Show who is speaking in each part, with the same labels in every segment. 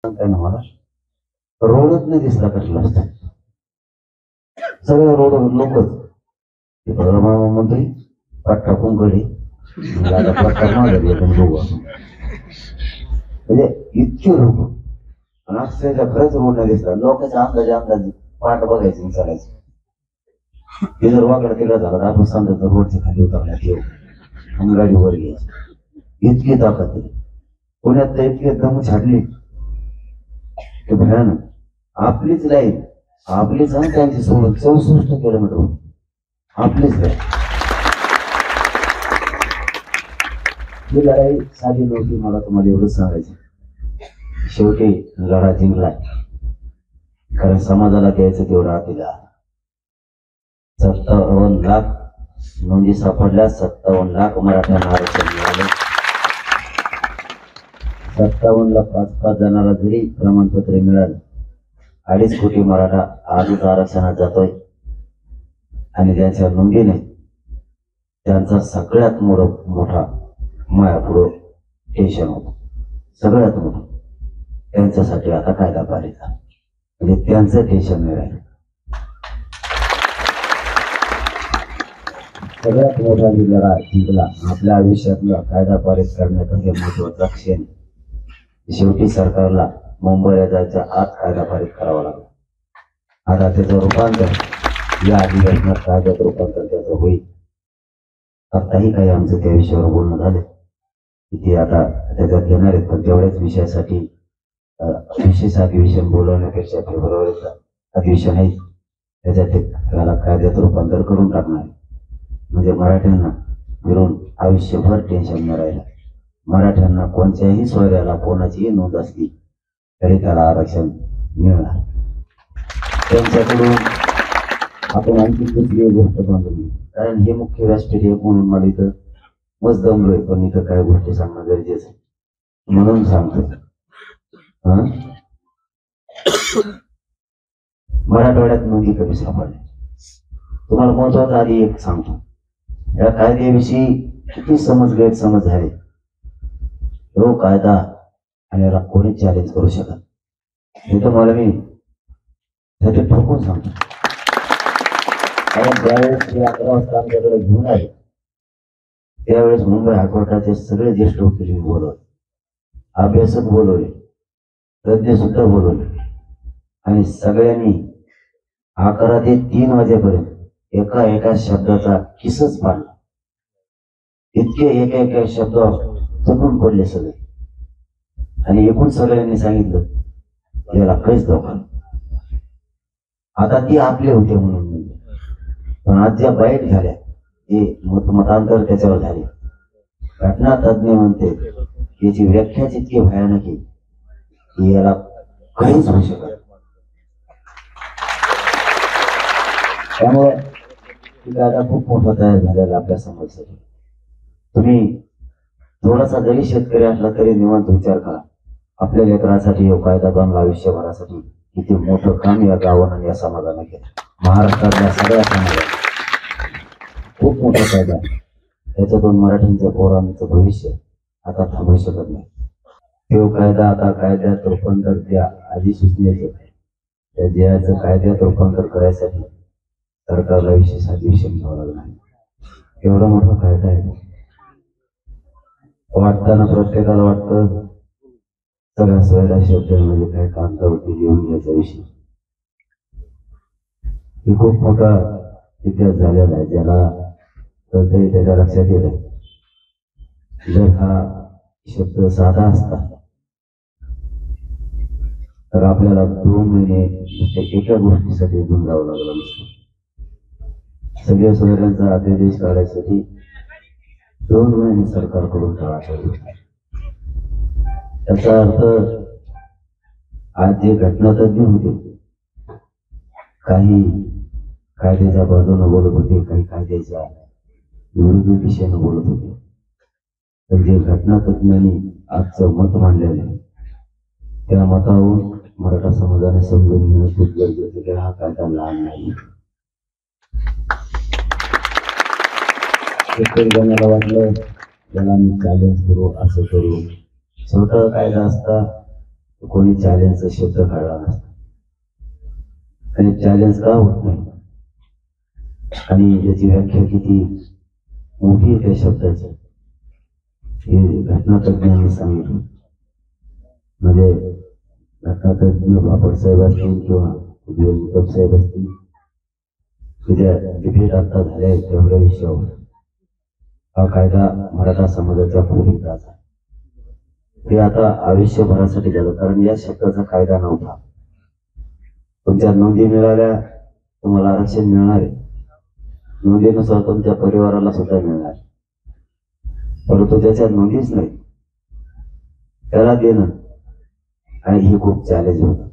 Speaker 1: सांगताय ना मला रोडच नाही दिसला कसला असतं सगळं रोड लोकच मंत्री पट्टा कुंकडी पट्टा मागली म्हणजे इतके लोक आणि अक्षरशः खरंच रोड नाही दिसला लोकांच्या अंदाजे पाठ बघायचं चालायचं ते जर वाकडा तिकडा झाला तर आपण सांगायचं रोडच्या खाली उतरण्यात येऊ आणि गाडी वर घ्यायची इतकी ताकद आहे पुण्यात तर इतकी दम छाडली की भयानक आपलीच लाईन आपलीच आणि त्यांची सोडून 64 किलोमीटर आपलीच लाईन ही लढाई साधी नव्हती मला तुम्हाला एवढंच सांगायचं शेवटी लढा जिंकलाय कारण समाजाला द्यायचं तेवढं आपल्याला 57 लाख नोंदी सापडल्या 57 लाख मराठ्यांना आरक्षण मिळालं 57 ला 5-5 जणांना जरी प्रमाणपत्र मिळालं 2.5 कोटी मराठा आजच आरक्षणात जातोय आणि त्यांच्या नोंदीने त्यांचा सगळ्यात मोठा मायापुढं टेन्शन होतं सगळ्यात मोठं त्यांच्यासाठी आता कायदा पारित म्हणजे त्यांचं टेन्शन नाही राहिलं सगळ्यात मोठा लढा जिंकला आपल्या आयुष्यातला कायदा पारित करण्याचा हे महत्वाचा क्षण शेवटी सरकारला मुंबईला जायच्या आत कायदा पारित करावा लागला आता त्याचं रूपांतर या अधिवेशनात कायद्यात रूपांतर त्याचं होईल आताही काही आमचं त्या विषयावर बोलणं झालं की ते आता त्याच्यात घेणार आहेत पण तेवढ्याच विषयासाठी विशेष अधिवेशन बोलवण्यापेक्षा फेब्रुवारीचा अधिवेशन आहे त्याच्यात त्याला कायद्यात रूपांतर करून टाकणार म्हणजे मराठ्यांना मिळून आयुष्यभर टेन्शन न राहिलं मराठ्यांना कोणत्याही सोयऱ्याला कोणाचीही नोंद असली तरी त्याला आरक्षण मिळणार त्यांच्याकडून आपण आणखी दुसरी गोष्ट बांधली कारण हे मुख्य व्यासपीठ आहे म्हणून मला इथं मस्त दमलोय पण इथं काही गोष्टी सांगणं गरजेचं म्हणून सांगतो मराठवाड्यात नोंदी कमी सापडल्या तुम्हाला महत्वाचं आधी एक सांगतो या कायद्याविषयी किती गैरसमज झाले तो कायदा आणि याला कोणी चॅलेंज करू शकत हे तर मला मी त्याचे ठोकून सांगतो कारण ज्यावेळेस ते 11 वाजता आमच्याकडे घेऊन आले त्यावेळेस मुंबई हायकोर्टाचे सगळे ज्येष्ठ वकील बोलवले अभ्यासक बोलवले तज्ञ सुद्धा बोलवले आणि सगळ्यांनी 11 ते 3 वाजेपर्यंत एका शब्दाचा किसच पाडला इतके एका शब्दावर चढून पडले सगळे आणि एकूण सगळ्यांनी सांगितलं याला काहीच धोका आता ती आपले होते म्हणून पण आज ज्या बाईट झाल्या ते मतांतर त्याच्यावर झाले घटना तज्ञ म्हणते याची व्याख्याच इतकी भयानक आहे की याला काहीच होऊ शकत त्यामुळे कायदा खूप मोठा तयार झालेला आपल्या समोरसाठी तुम्ही थोडासा जरी शेतकरी असला तरी निवांत विचार करा आपल्या लेकरांसाठी कायदा बनला आयुष्यभरासाठी किती मोठं काम या गावानं आणि या समाजानं केलं महाराष्ट्रातल्या सगळ्या समाजात खूप मोठा कायदा त्याच्यातून मराठ्यांच्या पोरांचं भविष्य आता थांबू शकत नाही तो कायदा आता कायद्यात रूपांतर द्या आधी सूचनेचं त्या द्यायचं कायद्यात रूपांतर करायसाठी सरकारला विशेष अधिवेशन घ्यावं लागणार एवढा मोठा कायदा आहे वाटताना प्रत्येकाला वाटतं सगळ्या सोयऱ्या शब्द म्हणजे काय कागदावरती लिहून घ्यायचा विषय हे खूप मोठा इतिहास झालेला आहे ज्याला कळतंय त्याच्या लक्षात येत आहे जर हा शब्द साधा असता तर आपल्याला 2 महिने एका गोष्टीसाठी घेऊन जावं लागलं नसतं सगळ्या सोयऱ्यांचा अध्यादेश काढायसाठी 2 महिने सरकारकडून टाळाटाळ त्याचा अर्थ आज जे घटनातज्ञ होते काही कायद्याच्या बाजूने बोलत होते काही कायद्याच्या विरुद्ध दिशेनं बोलत होते तर जे घटनातज्ञांनी आजचं मत मांडलेलं आहे त्या मतावरून मराठा समाजाने समजून घेणं खूप गरजेचं की हा कायदा लहान नाही शेतकरी जणाला वाटलं त्याला मी चॅलेंज करू असं करू छोटा कायदा असता कोणी चॅलेंजचा शब्द काढला नसता. आणि चॅलेंज का होत नाही आणि याची व्याख्या किती मोठी आहे त्या शब्दाची हे घटनातज्ञांनी सांगितलं. म्हणजे घटनातज्ञ बापट साहेब असतील किंवा उद्योग साहेब असतील, तुझ्या डिबेट आता झाल्या तेवढ्या विषयावर हा कायदा मराठा समाजाच्या पूर्वीचाचा हे आता आयुष्यभरासाठी झालं. कारण या शब्दाचा कायदा नव्हता. तुमच्या नोंदी मिळाल्या तुम्हाला आरक्षण मिळणार आहे, नोंदीनुसार तुमच्या परिवाराला सुद्धा मिळणार, परंतु त्याच्या नोंदीच नाही त्याला देणं आणि हे खूप चॅलेंज होतं.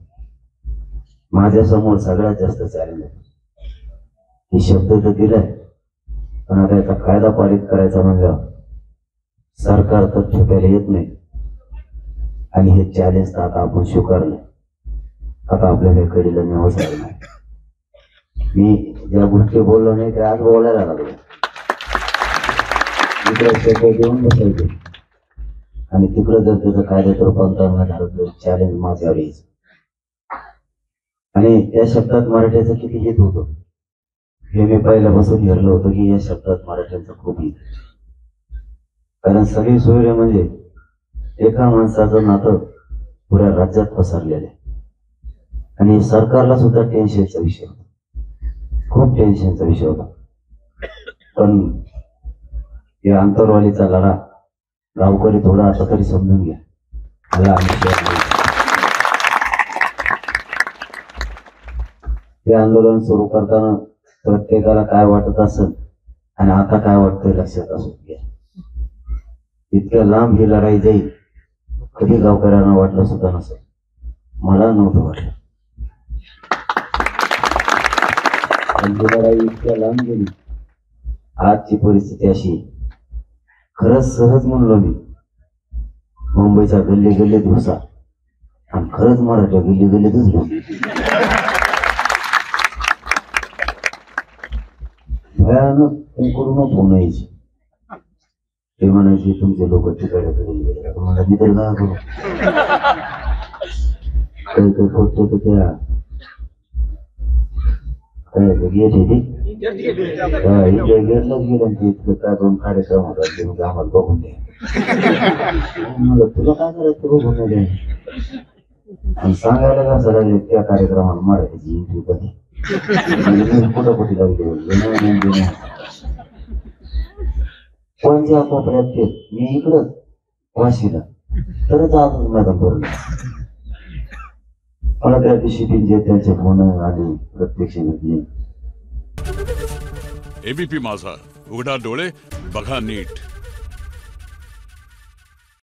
Speaker 1: माझ्यासमोर सगळ्यात जास्त चॅलेंज होतं. हे शब्द तर दिलाय पण आता याचा कायदा पारित करायचा म्हणल्यावर सरकार तर ठेवायला येत नाही आणि हे चॅलेंज तर आता आपण स्वीकारलं. आता आपल्याला कडीला न्यावंच लागणार. मी ज्या गोष्टी बोललो नाही त्या आज बोलायला लागलो. इकडे देऊन बसायचे आणि तिकडं जर त्याचं कायद्यात रूपांतर न झालं तर चॅलेंज माझ्यावर यायचं. आणि त्या शब्दात मराठ्याचं किती हित होतं हे मी पहिल्यापासून ठरलं होतं की या शब्दात मराठ्यांचं खूप हित. कारण सगळी सोयरे म्हणजे एका माणसाचं नातं पुऱ्या राज्यात पसरलेलं आहे आणि सरकारला सुद्धा टेन्शनचा विषय होता, खूप टेन्शनचा विषय होता. पण या आंतरवालीचा लढा गावकरी थोडा आता तरी समजून घ्या. मला हे आंदोलन सुरू करताना प्रत्येकाला काय वाटत असेल आणि आता काय वाटतंय लक्षात असू घ्या. इतक्या लांब ही लढाई जाईल कधी गावकऱ्यांना वाटलं सुद्धा नसेल. मला नव्हतं वाटलं. लढाई इतक्या लांब गेली. आजची परिस्थिती अशी, खरंच सहज म्हणलो मी मुंबईच्या गल्ली गल्लीत घुसा आणि खरंच मराठा गल्ली गल्लीतच घुसा. भयानक करून फोन यायची. ते म्हणायचे तुमचे लोक तिकडे गेले. मला तिथे का करू फक्त त्या गेट आहे गेटलाच गेलं ते इतकं काय दोन कार्यक्रम होता ते म्हणजे आम्हाला बघून द्या. तुला काय करायचं बघून द्या आणि सांगायला का सर त्या कार्यक्रमाला मराठीची एंट्री कधी कुठं कुठे लागली कोणत्या कोपऱ्यात ते मी इकडंच वाशीला तरच आज मॅडम भरलं. मला त्या दिवशी जे त्यांचे फोन आले प्रत्यक्ष घेतले.
Speaker 2: एबीपी माझा, उघडा डोळे बघा नीट.